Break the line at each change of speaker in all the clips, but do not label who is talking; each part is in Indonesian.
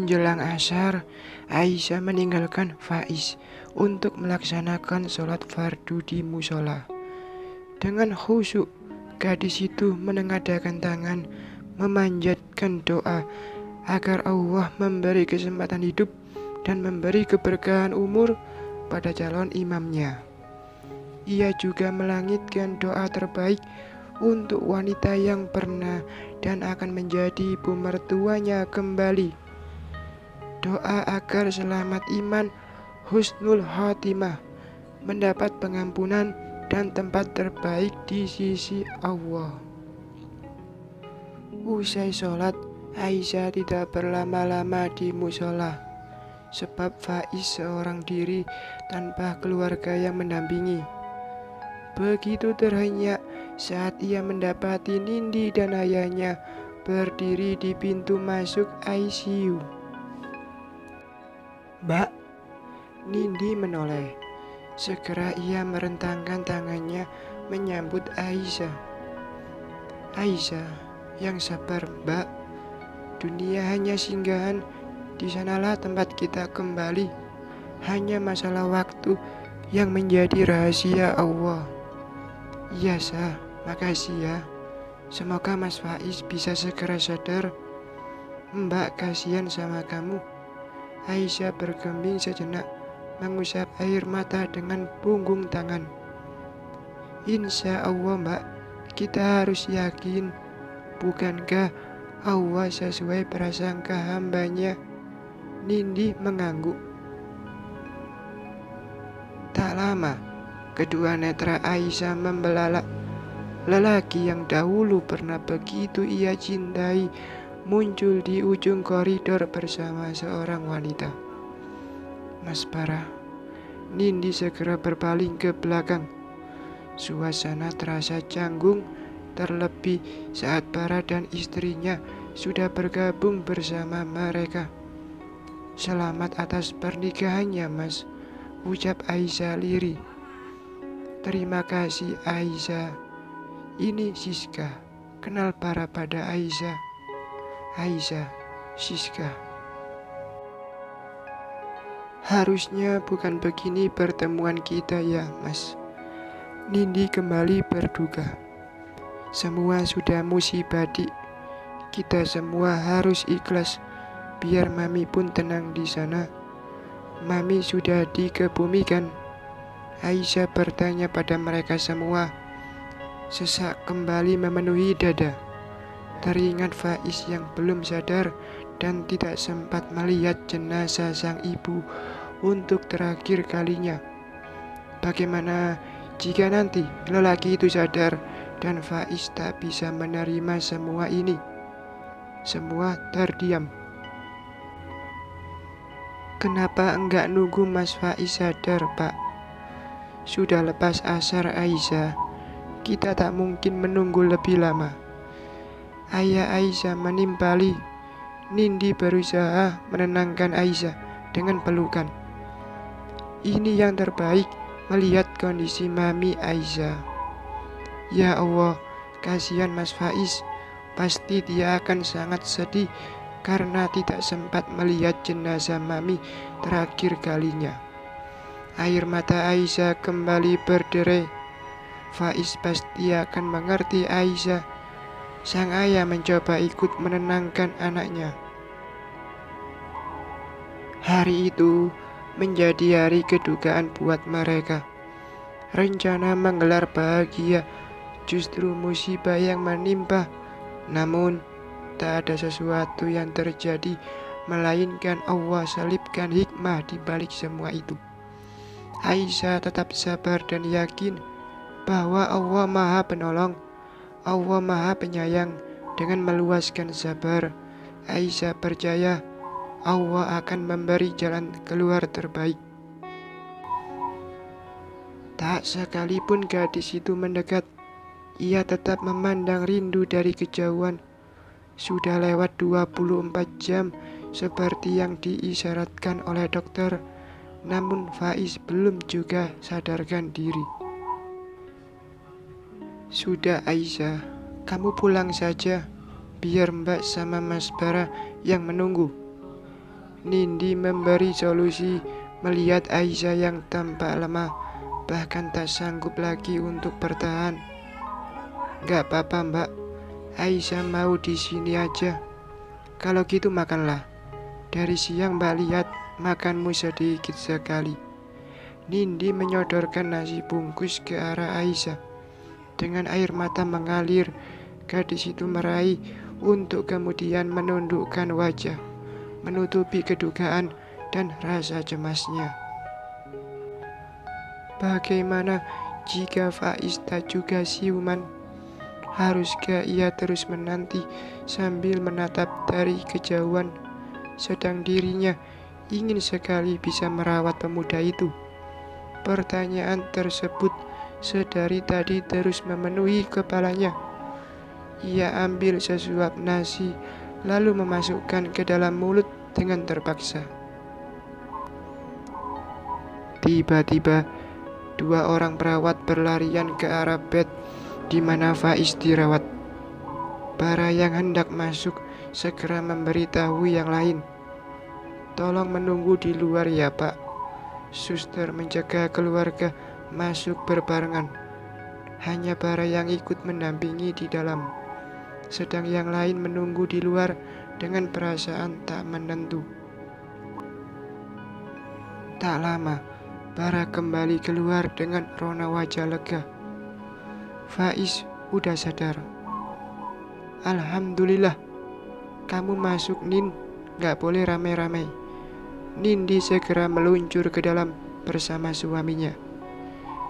Menjelang asar, Aisyah meninggalkan Faiz untuk melaksanakan sholat fardu di musola. Dengan khusyuk, gadis itu menengadahkan tangan, memanjatkan doa agar Allah memberi kesempatan hidup dan memberi keberkahan umur pada calon imamnya. Ia juga melangitkan doa terbaik untuk wanita yang pernah dan akan menjadi ibu mertuanya kembali. Doa agar selamat iman, husnul khotimah, mendapat pengampunan dan tempat terbaik di sisi Allah. Usai sholat, Aisyah tidak berlama-lama di musola, sebab Faiz seorang diri tanpa keluarga yang mendampingi. Begitu terhenyak saat ia mendapati Nindi dan ayahnya berdiri di pintu masuk ICU. "Mbak," Nindi menoleh. Segera ia merentangkan tangannya menyambut Aisyah. "Aisyah, yang sabar, Mbak. Dunia hanya singgahan, di sanalah tempat kita kembali. Hanya masalah waktu yang menjadi rahasia Allah." "Iya, Sah, makasih ya. Semoga Mas Faiz bisa segera sadar. Mbak kasihan sama kamu." Aisyah bergeming sejenak, mengusap air mata dengan punggung tangan. "Insya Allah, Mbak, kita harus yakin. Bukankah Allah sesuai prasangka hambanya?" Nindi mengangguk. Tak lama, kedua netra Aisyah membelalak. Lelaki yang dahulu pernah begitu ia cintai muncul di ujung koridor bersama seorang wanita. "Mas Bara." Nindi segera berpaling ke belakang. Suasana terasa canggung, terlebih saat Bara dan istrinya sudah bergabung bersama mereka. "Selamat atas pernikahannya, Mas," ucap Aisyah lirih. "Terima kasih, Aisyah. Ini Siska." Kenal Bara pada Aisyah. "Aisyah, Siska." "Harusnya bukan begini pertemuan kita ya, Mas." Nindi kembali berduka. "Semua sudah musibadi. Kita semua harus ikhlas, biar Mami pun tenang di sana." "Mami sudah dikebumikan?" Aisyah bertanya pada mereka semua. Sesak kembali memenuhi dada. Teringat Faiz yang belum sadar dan tidak sempat melihat jenazah sang ibu untuk terakhir kalinya. Bagaimana jika nanti lelaki itu sadar dan Faiz tak bisa menerima semua ini? Semua terdiam. "Kenapa enggak nunggu Mas Faiz sadar, Pak? Sudah lepas asar, Aisyah. Kita tak mungkin menunggu lebih lama." Ayah Aisyah menimpali. Nindi berusaha menenangkan Aisyah dengan pelukan. "Ini yang terbaik melihat kondisi Mami, Aisyah. Ya Allah, kasihan Mas Faiz. Pasti dia akan sangat sedih karena tidak sempat melihat jenazah Mami terakhir kalinya." Air mata Aisyah kembali berderai. Faiz pasti akan mengerti Aisyah. Sang ayah mencoba ikut menenangkan anaknya. Hari itu menjadi hari kedukaan buat mereka. Rencana menggelar bahagia, justru musibah yang menimpa. Namun tak ada sesuatu yang terjadi, melainkan Allah selipkan hikmah di balik semua itu. Aisyah tetap sabar dan yakin bahwa Allah Maha Penolong, Allah Maha Penyayang. Dengan meluaskan sabar, Aisyah percaya Allah akan memberi jalan keluar terbaik. Tak sekalipun gadis itu mendekat, ia tetap memandang rindu dari kejauhan. Sudah lewat 24 jam seperti yang diisyaratkan oleh dokter, namun Faiz belum juga sadarkan diri. "Sudah, Aisyah, kamu pulang saja, biar Mbak sama Mas Bara yang menunggu." Nindi memberi solusi melihat Aisyah yang tampak lemah, bahkan tak sanggup lagi untuk bertahan. Gak apa-apa mbak, Aisyah mau di sini aja. Kalau gitu makanlah. Dari siang mbak lihat makanmu sedikit sekali. Nindi menyodorkan nasi bungkus ke arah Aisyah. Dengan air mata mengalir, gadis itu meraih untuk kemudian menundukkan wajah, menutupi kedugaan dan rasa cemasnya. Bagaimana jika Faiz tak juga siuman? Haruskah ia terus menanti sambil menatap dari kejauhan, sedang dirinya ingin sekali bisa merawat pemuda itu? Pertanyaan tersebut sedari tadi terus memenuhi kepalanya. Ia ambil sesuap nasi lalu memasukkan ke dalam mulut dengan terpaksa. Tiba-tiba, dua orang perawat berlarian ke arah bed di mana Faiz dirawat. Para yang hendak masuk segera memberitahu yang lain. Tolong menunggu di luar ya Pak. Suster menjaga keluarga masuk berbarengan. Hanya para yang ikut mendampingi di dalam, sedang yang lain menunggu di luar dengan perasaan tak menentu. Tak lama, Bara kembali keluar dengan rona wajah lega. Faiz udah sadar. Alhamdulillah, kamu masuk Nin, gak boleh ramai-ramai. Nindi segera meluncur ke dalam bersama suaminya.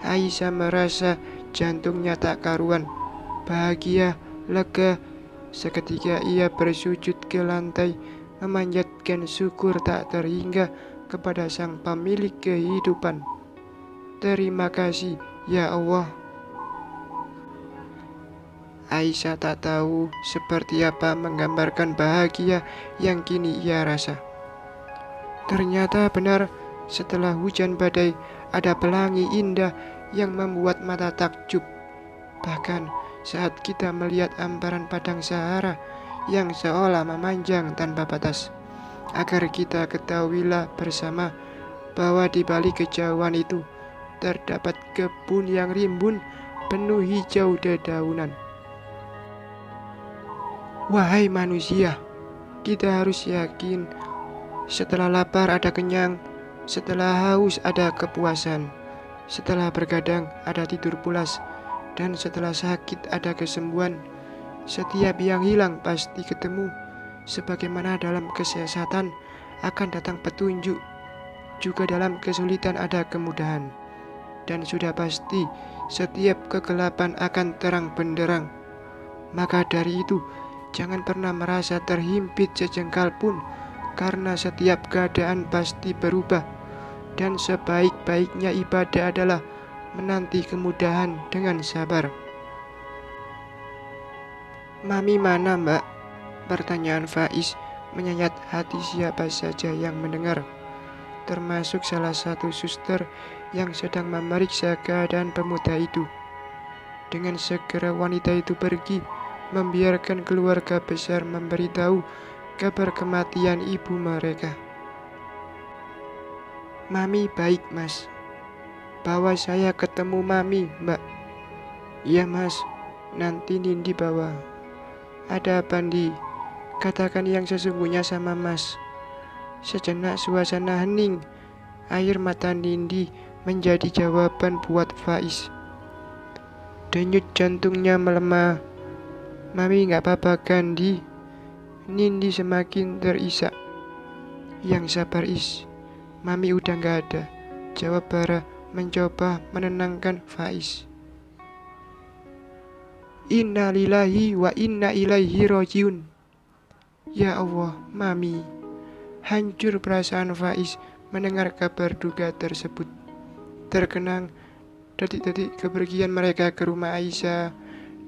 Aisyah merasa jantungnya tak karuan, bahagia, lega. Seketika ia bersujud ke lantai, memanjatkan syukur tak terhingga kepada Sang Pemilik kehidupan. Terima kasih, ya Allah. Aisyah tak tahu seperti apa menggambarkan bahagia yang kini ia rasa. Ternyata benar, setelah hujan badai ada pelangi indah yang membuat mata takjub. Bahkan saat kita melihat hamparan padang Sahara yang seolah memanjang tanpa batas, agar kita ketahuilah bersama bahwa di balik kejauhan itu terdapat kebun yang rimbun penuh hijau dedaunan. Wahai manusia, kita harus yakin setelah lapar ada kenyang, setelah haus ada kepuasan, setelah bergadang ada tidur pulas, dan setelah sakit ada kesembuhan. Setiap yang hilang pasti ketemu. Sebagaimana dalam kesesatan akan datang petunjuk, juga dalam kesulitan ada kemudahan. Dan sudah pasti setiap kegelapan akan terang benderang. Maka dari itu, jangan pernah merasa terhimpit sejengkal pun, karena setiap keadaan pasti berubah. Dan sebaik-baiknya ibadah adalah menanti kemudahan dengan sabar. Mami mana mbak? Pertanyaan Faiz menyayat hati siapa saja yang mendengar, termasuk salah satu suster yang sedang memeriksa keadaan pemuda itu. Dengan segera wanita itu pergi, membiarkan keluarga besar memberitahu kabar kematian ibu mereka. Mami baik mas. Bawa saya ketemu Mami mbak. Iya mas, nanti Nindi bawa. Ada apa Ndi? Katakan yang sesungguhnya sama mas. Sejenak suasana hening. Air mata Nindi menjadi jawaban buat Faiz. Denyut jantungnya melemah. Mami gak apa-apa kan Di? Nindi semakin terisak. Yang sabar Is, Mami udah gak ada, jawab Bara mencoba menenangkan Faiz. Inna lillahi wa inna ilaihi rojiun. Ya Allah, Mami. Hancur perasaan Faiz mendengar kabar duka tersebut. Terkenang detik-detik kepergian mereka ke rumah Aisyah,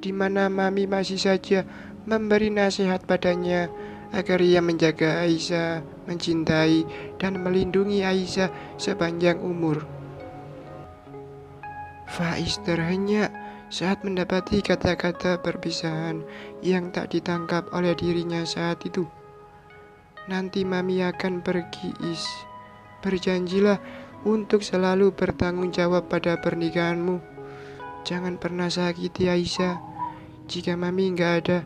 di mana Mami masih saja memberi nasihat padanya agar ia menjaga Aisyah, mencintai dan melindungi Aisyah sepanjang umur. Faiz terhenyak saat mendapati kata-kata perpisahan yang tak ditangkap oleh dirinya saat itu. Nanti mami akan pergi, Is. Berjanjilah untuk selalu bertanggung jawab pada pernikahanmu. Jangan pernah sakiti Aisyah. Jika mami nggak ada,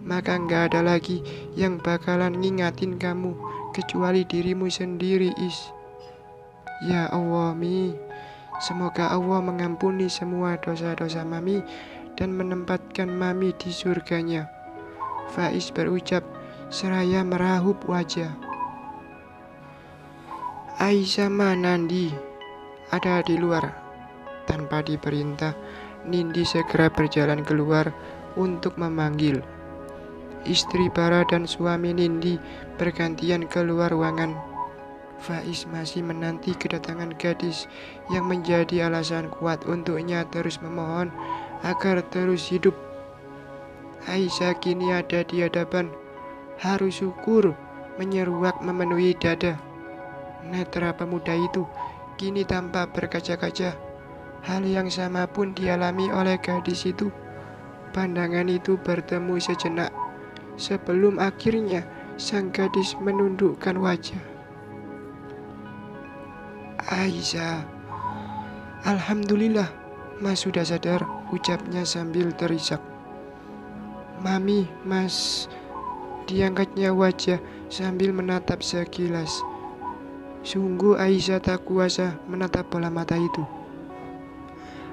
maka nggak ada lagi yang bakalan ngingatin kamu kecuali dirimu sendiri, Is. Ya Allah, Mi. Semoga Allah mengampuni semua dosa-dosa mami dan menempatkan mami di surganya. Faiz berucap seraya merahup wajah. Aisyah mana Nindi? Ada di luar. Tanpa diperintah, Nindi segera berjalan keluar untuk memanggil. Istri Bara dan suami Nindi bergantian keluar ruangan. Faiz masih menanti kedatangan gadis yang menjadi alasan kuat untuknya terus memohon agar terus hidup. Aisyah kini ada di hadapan. Haru syukur menyeruak memenuhi dada. Netra pemuda itu kini tampak berkaca-kaca. Hal yang sama pun dialami oleh gadis itu. Pandangan itu bertemu sejenak sebelum akhirnya sang gadis menundukkan wajah. Aisyah, Alhamdulillah, Mas sudah sadar, ucapnya sambil terisak. Mami, Mas, diangkatnya wajah sambil menatap sekilas. Sungguh Aisyah tak kuasa menatap bola mata itu.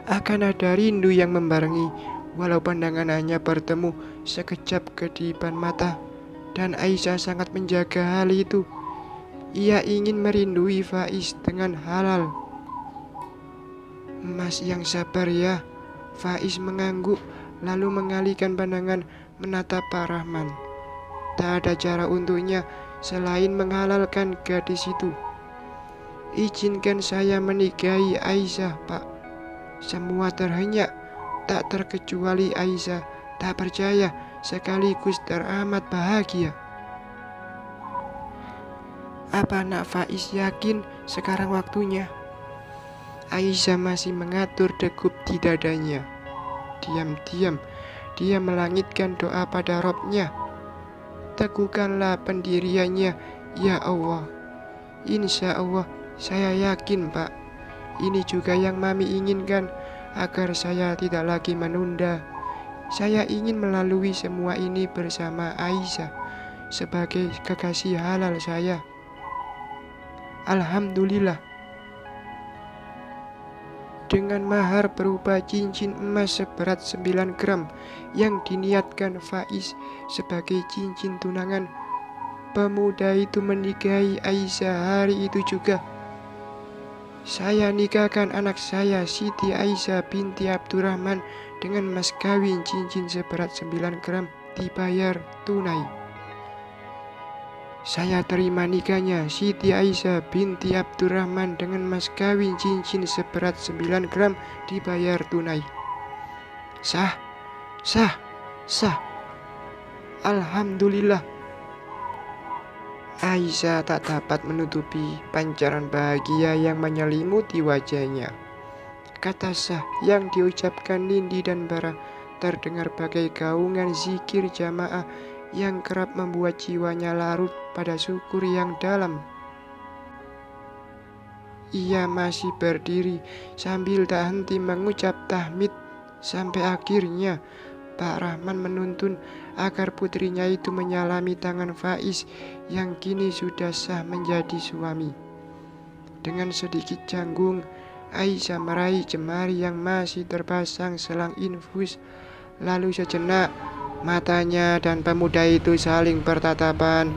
Akan ada rindu yang membarengi, walau pandangan hanya bertemu sekejap kedipan mata, dan Aisyah sangat menjaga hal itu. Ia ingin merindui Faiz dengan halal. Mas yang sabar ya. Faiz mengangguk lalu mengalihkan pandangan menatap Pak Rahman. Tak ada cara untuknya selain menghalalkan gadis itu. Izinkan saya menikahi Aisyah, Pak. Semua terhenyak, tak terkecuali Aisyah. Tak percaya sekaligus teramat bahagia. Apa nak Faiz yakin sekarang waktunya? Aisyah masih mengatur degup di dadanya. Diam-diam dia melangitkan doa pada Robnya. Teguhkanlah pendiriannya, ya Allah. Insya Allah saya yakin, Pak. Ini juga yang mami inginkan, agar saya tidak lagi menunda. Saya ingin melalui semua ini bersama Aisyah sebagai kekasih halal saya. Alhamdulillah. Dengan mahar berupa cincin emas seberat 9 gram yang diniatkan Faiz sebagai cincin tunangan, pemuda itu menikahi Aisyah hari itu juga. Saya nikahkan anak saya Siti Aisyah binti Abdurrahman dengan mas kawin cincin seberat 9 gram dibayar tunai. Saya terima nikahnya Siti Aisyah binti Abdurrahman dengan mas kawin cincin seberat 9 gram dibayar tunai. Sah, sah, sah. Alhamdulillah. Aisyah tak dapat menutupi pancaran bahagia yang menyelimuti wajahnya. Kata sah yang diucapkan Nindi dan Bara terdengar bagai gaungan zikir jamaah yang kerap membuat jiwanya larut pada syukur yang dalam. Ia masih berdiri sambil tak henti mengucap tahmid sampai akhirnya Pak Rahman menuntun agar putrinya itu menyalami tangan Faiz yang kini sudah sah menjadi suami. Dengan sedikit canggung, Aisyah meraih jemari yang masih terpasang selang infus. Lalu sejenak matanya dan pemuda itu saling bertatapan,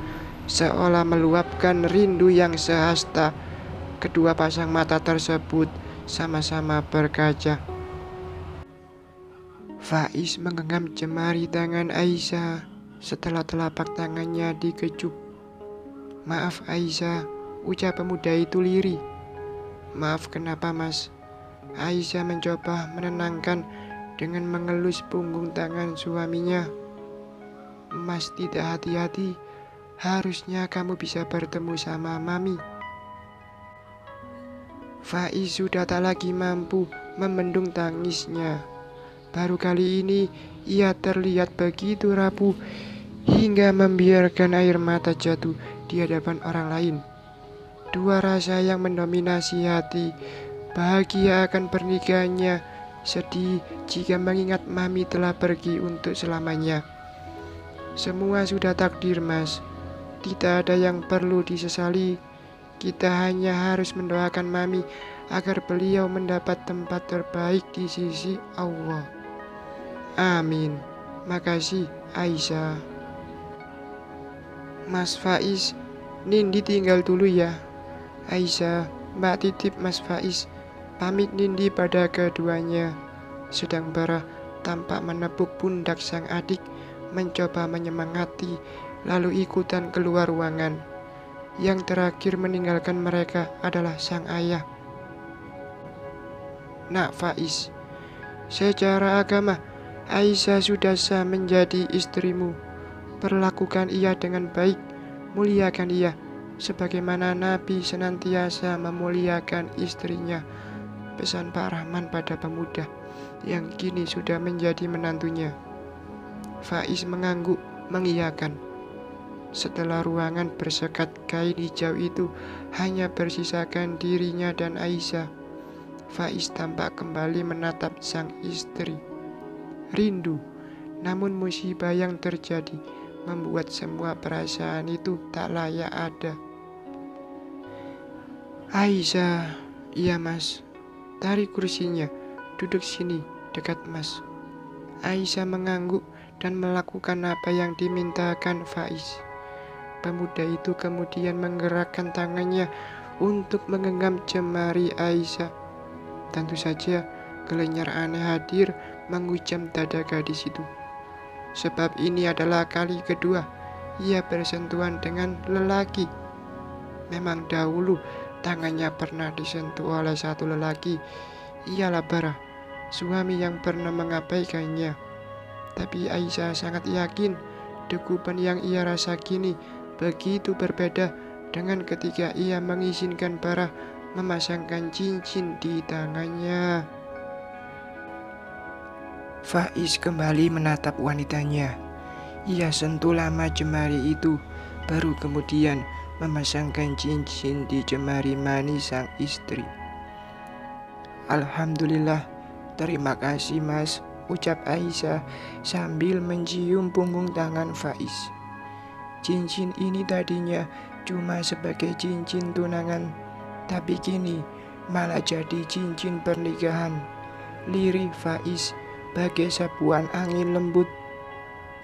seolah meluapkan rindu yang sehasta. Kedua pasang mata tersebut sama-sama berkaca. Faiz menggenggam jemari tangan Aisyah setelah telapak tangannya dikecup. Maaf Aisyah, ucap pemuda itu lirih. Maaf kenapa Mas? Aisyah mencoba menenangkan dengan mengelus punggung tangan suaminya. Mas tidak hati-hati, harusnya kamu bisa bertemu sama Mami. Faiz sudah tak lagi mampu membendung tangisnya. Baru kali ini ia terlihat begitu rapuh hingga membiarkan air mata jatuh di hadapan orang lain. Dua rasa yang mendominasi hati. Bahagia akan pernikahannya, sedih jika mengingat mami telah pergi untuk selamanya. Semua sudah takdir, Mas. Tidak ada yang perlu disesali. Kita hanya harus mendoakan mami agar beliau mendapat tempat terbaik di sisi Allah. Amin. Makasih, Aisyah. Mas Faiz, Nindi tinggal dulu ya. Aisyah, Mbak titip Mas Faiz. Pamit Nindi pada keduanya. Sedang Barah tampak menepuk pundak sang adik, mencoba menyemangati, lalu ikutan keluar ruangan. Yang terakhir meninggalkan mereka adalah sang ayah. Nak Faiz, secara agama, Aisyah sudah sah menjadi istrimu. Perlakukan ia dengan baik, muliakan ia, sebagaimana Nabi senantiasa memuliakan istrinya. Pesan Pak Rahman pada pemuda yang kini sudah menjadi menantunya. Faiz mengangguk mengiyakan. Setelah ruangan bersekat kain hijau itu hanya bersisakan dirinya dan Aisyah, Faiz tampak kembali menatap sang istri. Rindu, namun musibah yang terjadi membuat semua perasaan itu tak layak ada. Aisyah, iya Mas. Tarik kursinya, duduk sini, dekat Mas. Aisyah mengangguk dan melakukan apa yang dimintakan Faiz. Pemuda itu kemudian menggerakkan tangannya untuk menggenggam jemari Aisyah. Tentu saja, Gelenyar aneh hadir mengucam dada gadis itu. Sebab ini adalah kali kedua ia bersentuhan dengan lelaki. Memang dahulu tangannya pernah disentuh oleh satu lelaki, ialah Barah, suami yang pernah mengabaikannya. Tapi Aisyah sangat yakin degupan yang ia rasa kini begitu berbeda dengan ketika ia mengizinkan Barah memasangkan cincin di tangannya. Faiz kembali menatap wanitanya. Ia sentuh lama jemari itu, baru kemudian memasangkan cincin di jemari manis sang istri. Alhamdulillah, terima kasih Mas, ucap Aisyah sambil mencium punggung tangan Faiz. Cincin ini tadinya cuma sebagai cincin tunangan, tapi kini malah jadi cincin pernikahan. Lirih Faiz bagai sapuan angin lembut.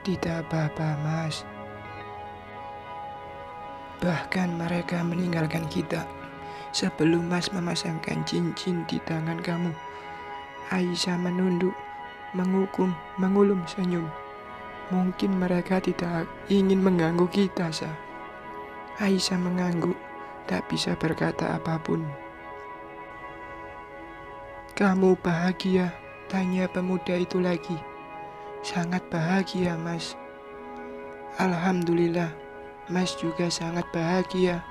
Tidak apa-apa Mas. Bahkan mereka meninggalkan kita sebelum Mas memasangkan cincin di tangan kamu. Aisyah menunduk, mengulum senyum. Mungkin mereka tidak ingin mengganggu kita, Sah. Aisyah mengangguk, tak bisa berkata apapun. Kamu bahagia? Tanya pemuda itu lagi. Sangat bahagia, Mas. Alhamdulillah, Mas juga sangat bahagia.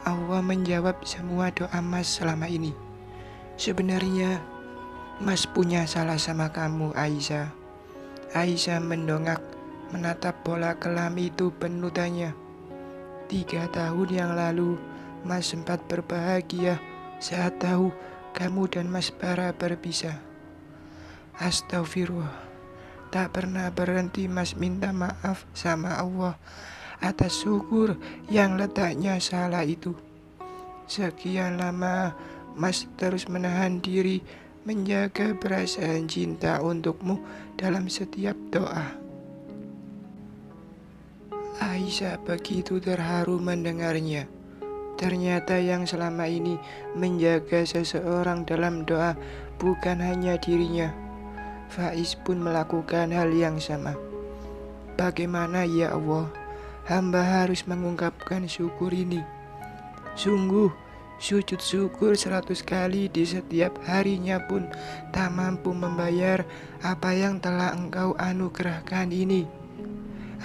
Allah menjawab semua doa Mas selama ini. Sebenarnya, Mas punya salah sama kamu, Aisyah. Aisyah mendongak, menatap bola kelam itu penuh tanya. 3 tahun yang lalu, Mas sempat berbahagia saat tahu kamu dan Mas Bara berpisah. Astagfirullah, tak pernah berhenti Mas minta maaf sama Allah atas syukur yang letaknya salah itu. Sekian lama Mas terus menahan diri, menjaga perasaan cinta untukmu dalam setiap doa. Aisyah begitu terharu mendengarnya. Ternyata yang selama ini menjaga seseorang dalam doa bukan hanya dirinya. Faiz pun melakukan hal yang sama. Bagaimana ya Allah, hamba harus mengungkapkan syukur ini. Sungguh, sujud syukur 100 kali di setiap harinya pun tak mampu membayar apa yang telah Engkau anugerahkan ini.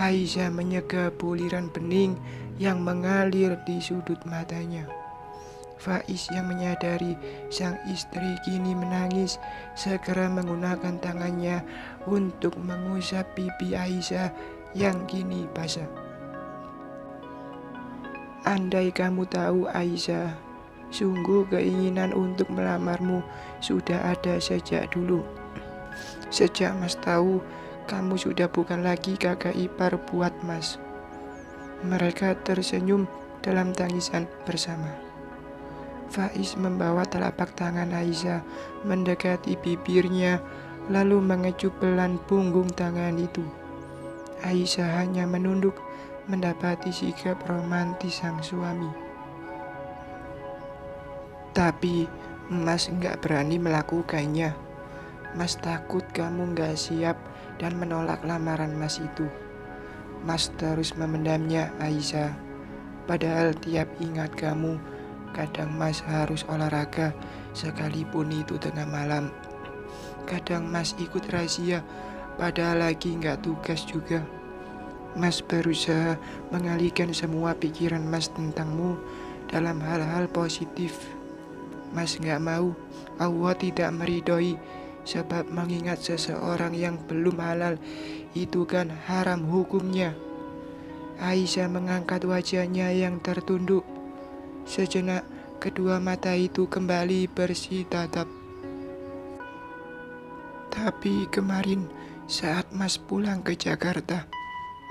Aisyah menyeka buliran bening yang mengalir di sudut matanya. Faiz yang menyadari sang istri kini menangis, segera menggunakan tangannya untuk mengusap pipi Aisyah yang kini basah. Andai kamu tahu Aisyah, sungguh keinginan untuk melamarmu sudah ada sejak dulu. Sejak Mas tahu kamu sudah bukan lagi kakak ipar buat Mas. Mereka tersenyum dalam tangisan bersama. Faiz membawa telapak tangan Aisyah mendekati bibirnya, lalu mengecup belan punggung tangan itu. Aisyah hanya menunduk mendapati sikap romantis sang suami. Tapi Mas nggak berani melakukannya. Mas takut kamu nggak siap dan menolak lamaran Mas itu. Mas terus memendamnya, Aisyah. Padahal tiap ingat kamu, kadang Mas harus olahraga sekalipun itu tengah malam. Kadang Mas ikut razia padahal lagi nggak tugas juga. Mas berusaha mengalihkan semua pikiran Mas tentangmu dalam hal-hal positif. Mas nggak mau Allah tidak meridhoi, sebab mengingat seseorang yang belum halal itu kan haram hukumnya. Aisyah mengangkat wajahnya yang tertunduk. Sejenak kedua mata itu kembali bersitatap. Tapi kemarin saat Mas pulang ke Jakarta,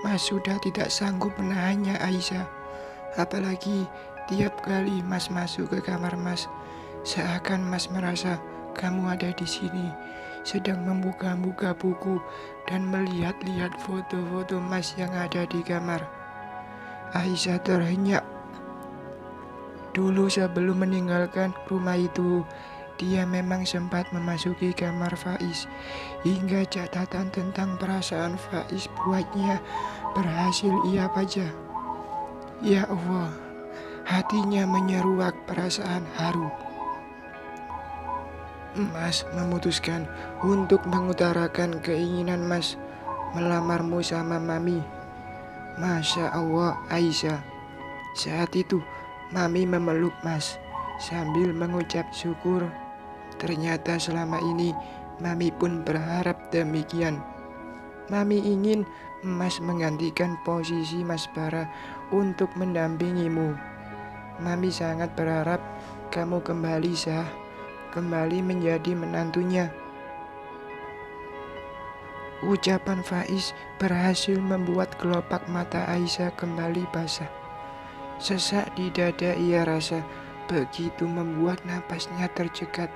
Mas sudah tidak sanggup menahannya, Aisyah. Apalagi tiap kali Mas masuk ke kamar Mas, seakan Mas merasa kamu ada di sini, sedang membuka-buka buku dan melihat-lihat foto-foto Mas yang ada di kamar. Aisyah terhenyak. Dulu sebelum meninggalkan rumah itu, dia memang sempat memasuki kamar Faiz, hingga catatan tentang perasaan Faiz buatnya berhasil ia baca. Ya Allah, hatinya menyeruak perasaan haru. Mas memutuskan untuk mengutarakan keinginan Mas melamarmu sama Mami. Masya Allah, Aisyah. Saat itu Mami memeluk Mas sambil mengucap syukur. Ternyata selama ini Mami pun berharap demikian. Mami ingin Mas menggantikan posisi Mas Bara untuk mendampingimu. Mami sangat berharap kamu kembali sah, kembali menjadi menantunya. Ucapan Faiz berhasil membuat kelopak mata Aisyah kembali basah. Sesak di dada ia rasa, begitu membuat napasnya tercekat.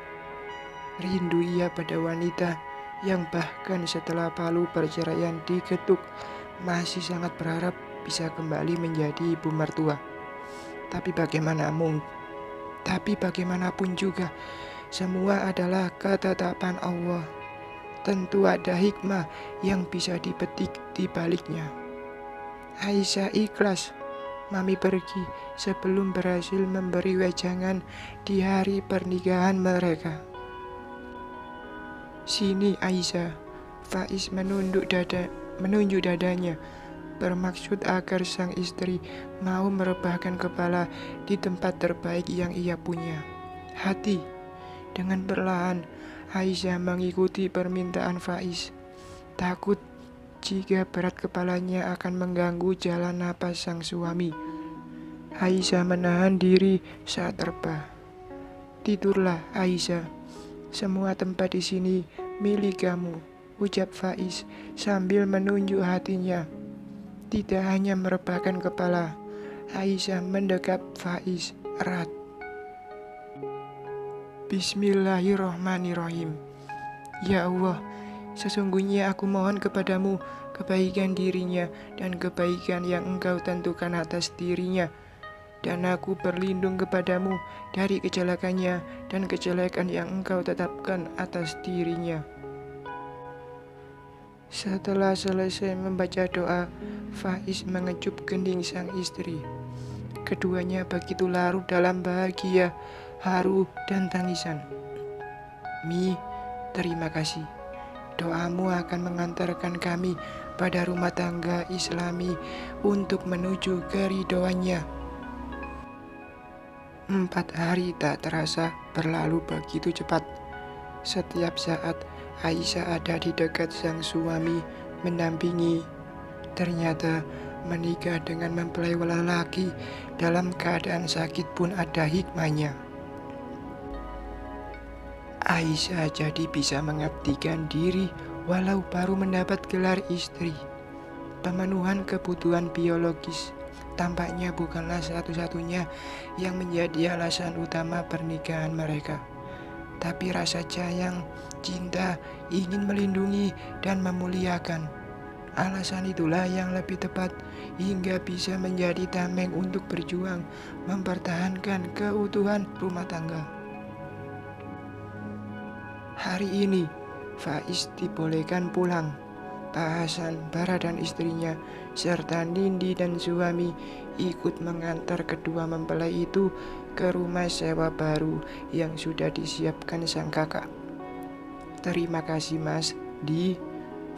Rindu ia pada wanita yang bahkan setelah palu perceraian diketuk masih sangat berharap bisa kembali menjadi ibu mertua. Tapi bagaimanapun juga, semua adalah ketetapan Allah. Tentu ada hikmah yang bisa dipetik di baliknya. Aisyah ikhlas Mami pergi sebelum berhasil memberi wejangan di hari pernikahan mereka. Sini Aisyah, Faiz menunjuk dadanya, bermaksud agar sang istri mau merebahkan kepala di tempat terbaik yang ia punya, hati. Dengan perlahan, Aisyah mengikuti permintaan Faiz, takut jika berat kepalanya akan mengganggu jalan napas sang suami. Aisyah menahan diri saat rebah. Tidurlah Aisyah, semua tempat di sini milik kamu, ucap Faiz sambil menunjuk hatinya. Tidak hanya merebahkan kepala, Aisyah mendekap Faiz erat. Bismillahirrohmanirrohim. Ya Allah, sesungguhnya aku mohon kepadamu kebaikan dirinya dan kebaikan yang engkau tentukan atas dirinya. Dan aku berlindung kepadamu dari kejelekannya dan kejelekan yang engkau tetapkan atas dirinya. Setelah selesai membaca doa, Faiz mengecup kening sang istri. Keduanya begitu larut dalam bahagia, haru, dan tangisan. Mi, terima kasih. Doamu akan mengantarkan kami pada rumah tangga Islami untuk menuju keridhoannya. 4 hari tak terasa berlalu begitu cepat. Setiap saat Aisyah ada di dekat sang suami mendampingi. Ternyata Menikah dengan mempelai lelaki dalam keadaan sakit pun ada hikmahnya. Aisyah jadi bisa mengabdikan diri walau baru mendapat gelar istri. Pemenuhan kebutuhan biologis tampaknya bukanlah satu-satunya yang menjadi alasan utama pernikahan mereka. Tapi rasa sayang, cinta, ingin melindungi dan memuliakan. Alasan itulah yang lebih tepat hingga bisa menjadi tameng untuk berjuang mempertahankan keutuhan rumah tangga. Hari ini, Faiz dibolehkan pulang. Pak Hasan, Bara dan istrinya, serta Nindi dan suami ikut mengantar kedua mempelai itu ke rumah sewa baru yang sudah disiapkan sang kakak. Terima kasih Mas, Di.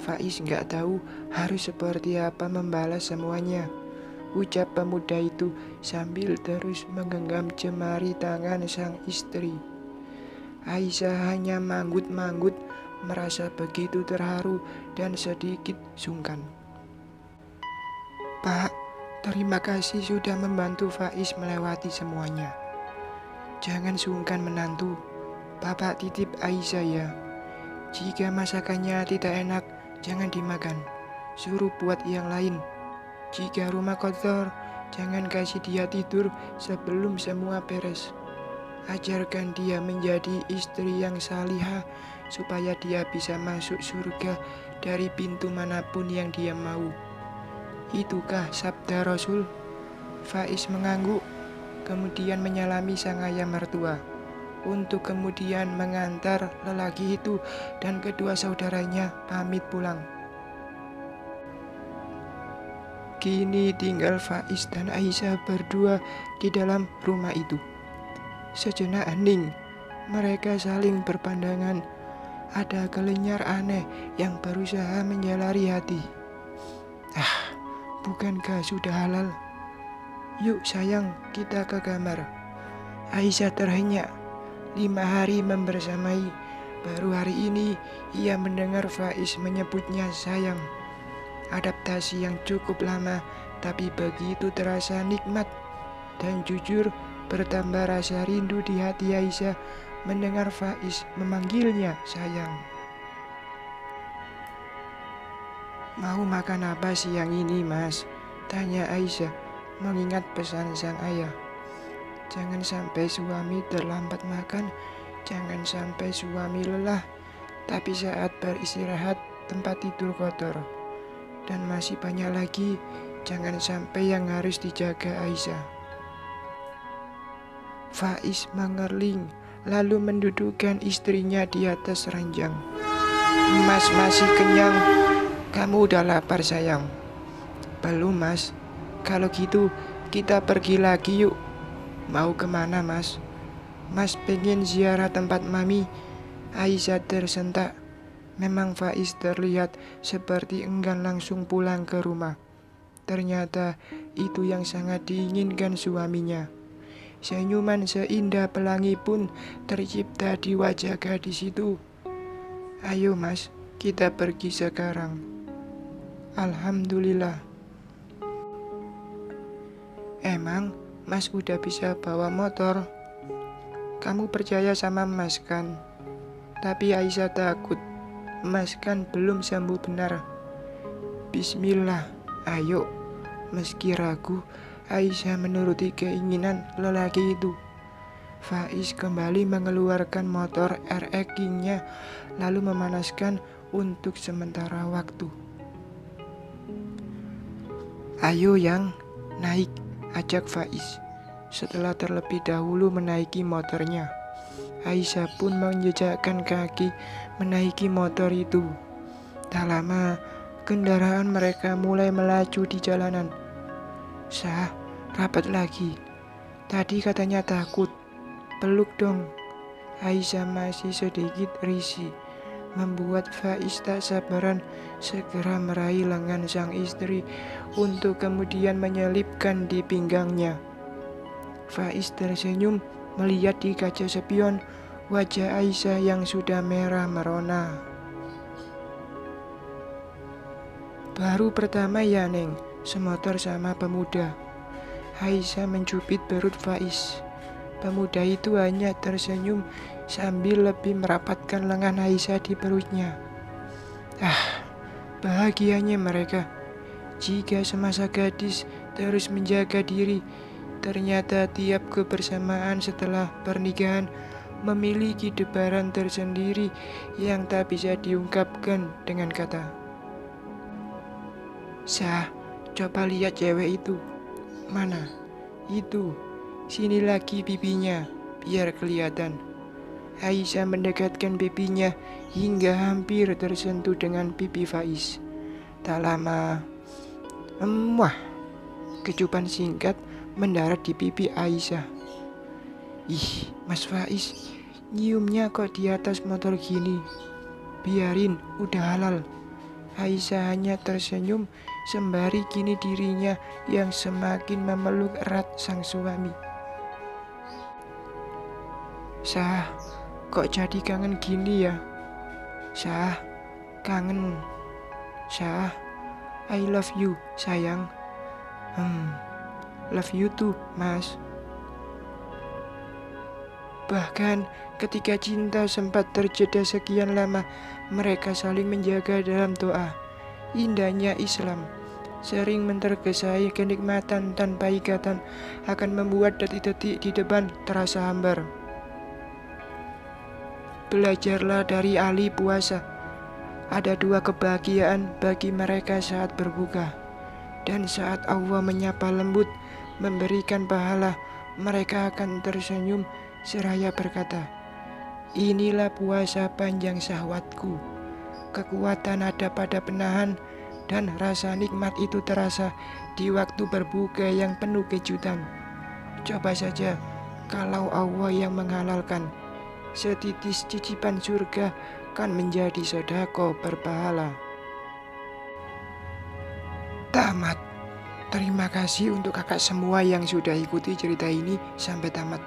Faiz nggak tahu harus seperti apa membalas semuanya, ucap pemuda itu sambil terus menggenggam jemari tangan sang istri. Aisyah hanya manggut-manggut, merasa begitu terharu dan sedikit sungkan. Pak, terima kasih sudah membantu Faiz melewati semuanya. Jangan sungkan menantu, Bapak titip Aisyah ya. Jika masakannya tidak enak, jangan dimakan, suruh buat yang lain. Jika rumah kotor, jangan kasih dia tidur sebelum semua beres. Ajarkan dia menjadi istri yang salihah supaya dia bisa masuk surga dari pintu manapun yang dia mau. Itukah sabda Rasul? Faiz mengangguk, kemudian menyalami sang ayah mertua, untuk kemudian mengantar lelaki itu dan kedua saudaranya pamit pulang. Kini tinggal Faiz dan Aisyah berdua di dalam rumah itu. Sejenak hening, mereka saling berpandangan. Ada kelenyar aneh yang berusaha menjalari hati. Bukankah sudah halal? Yuk sayang, kita ke kamar. Aisyah terhenyak. 5 hari membersamai, baru hari ini ia mendengar Faiz menyebutnya sayang. Adaptasi yang cukup lama, tapi begitu terasa nikmat. Dan jujur, bertambah rasa rindu di hati Aisyah mendengar Faiz memanggilnya sayang. Mau makan apa siang ini Mas? Tanya Aisyah mengingat pesan sang ayah. Jangan sampai suami terlambat makan, jangan sampai suami lelah, tapi saat beristirahat tempat tidur kotor. Dan masih banyak lagi, jangan sampai yang harus dijaga Aisyah. Faiz mengerling, lalu mendudukkan istrinya di atas ranjang. Mas masih kenyang? Kamu udah lapar sayang? Belum Mas. Kalau gitu kita pergi lagi yuk. Mau kemana Mas? Mas pengen ziarah tempat Mami. Aisyah tersentak. Memang Faiz terlihat seperti enggan langsung pulang ke rumah. Ternyata itu yang sangat diinginkan suaminya. Senyuman seindah pelangi pun tercipta di wajah gadis itu. Ayo Mas, kita pergi sekarang. Alhamdulillah. Emang Mas udah bisa bawa motor? Kamu percaya sama Mas kan? Tapi Aisyah takut. Mas kan belum sembuh benar. Bismillah, ayo. Meski ragu, Aisyah menuruti keinginan lelaki itu. Faiz kembali mengeluarkan motor RX King-nya, lalu memanaskan untuk sementara waktu. Ayo yang, naik, ajak Faiz. Setelah terlebih dahulu menaiki motornya, Aisyah pun menjejakkan kaki menaiki motor itu. Tak lama, kendaraan mereka mulai melaju di jalanan. Sah, rapat lagi. Tadi katanya takut. Peluk dong. Aisyah masih sedikit risih, membuat Faiz tak sabaran segera meraih lengan sang istri untuk kemudian menyelipkan di pinggangnya. Faiz tersenyum melihat di kaca spion wajah Aisyah yang sudah merah merona. Baru pertama ya Neng, semotor sama pemuda. Aisyah mencubit perut Faiz. Pemuda itu hanya tersenyum sambil lebih merapatkan lengan Aisyah di perutnya. Bahagianya mereka. Jika semasa gadis terus menjaga diri, ternyata tiap kebersamaan setelah pernikahan memiliki debaran tersendiri yang tak bisa diungkapkan dengan kata. Syah, coba lihat cewek itu. Mana? Itu. Sini lagi pipinya, biar kelihatan. Aisyah mendekatkan pipinya hingga hampir tersentuh dengan pipi Faiz. Tak lama, kecupan singkat mendarat di pipi Aisyah. Ih, Mas Faiz, nyiumnya kok di atas motor gini? Biarin, udah halal. Aisyah hanya tersenyum sembari kini dirinya yang semakin memeluk erat sang suami. Syah, kok jadi kangen gini ya? Syah, kangen. Syah, I love you, sayang. Love you too, Mas. Bahkan ketika cinta sempat terjeda sekian lama, mereka saling menjaga dalam doa. Indahnya Islam sering mentergesai kenikmatan tanpa ikatan akan membuat detik-detik di depan terasa hambar. Belajarlah dari ahli puasa. Ada dua kebahagiaan bagi mereka saat berbuka. Dan saat Allah menyapa lembut, memberikan pahala, mereka akan tersenyum seraya berkata, inilah puasa panjang syahwatku. Kekuatan ada pada penahan dan rasa nikmat itu terasa di waktu berbuka yang penuh kejutan. Coba saja kalau Allah yang menghalalkan, setitis cicipan surga kan menjadi sedekah berpahala. Tamat. Terima kasih untuk kakak semua yang sudah ikuti cerita ini sampai tamat.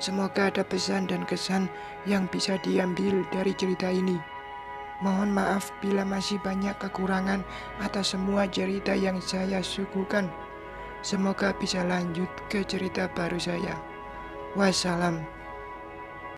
Semoga ada pesan dan kesan yang bisa diambil dari cerita ini. Mohon maaf bila masih banyak kekurangan atas semua cerita yang saya suguhkan. Semoga bisa lanjut ke cerita baru saya. Wassalam.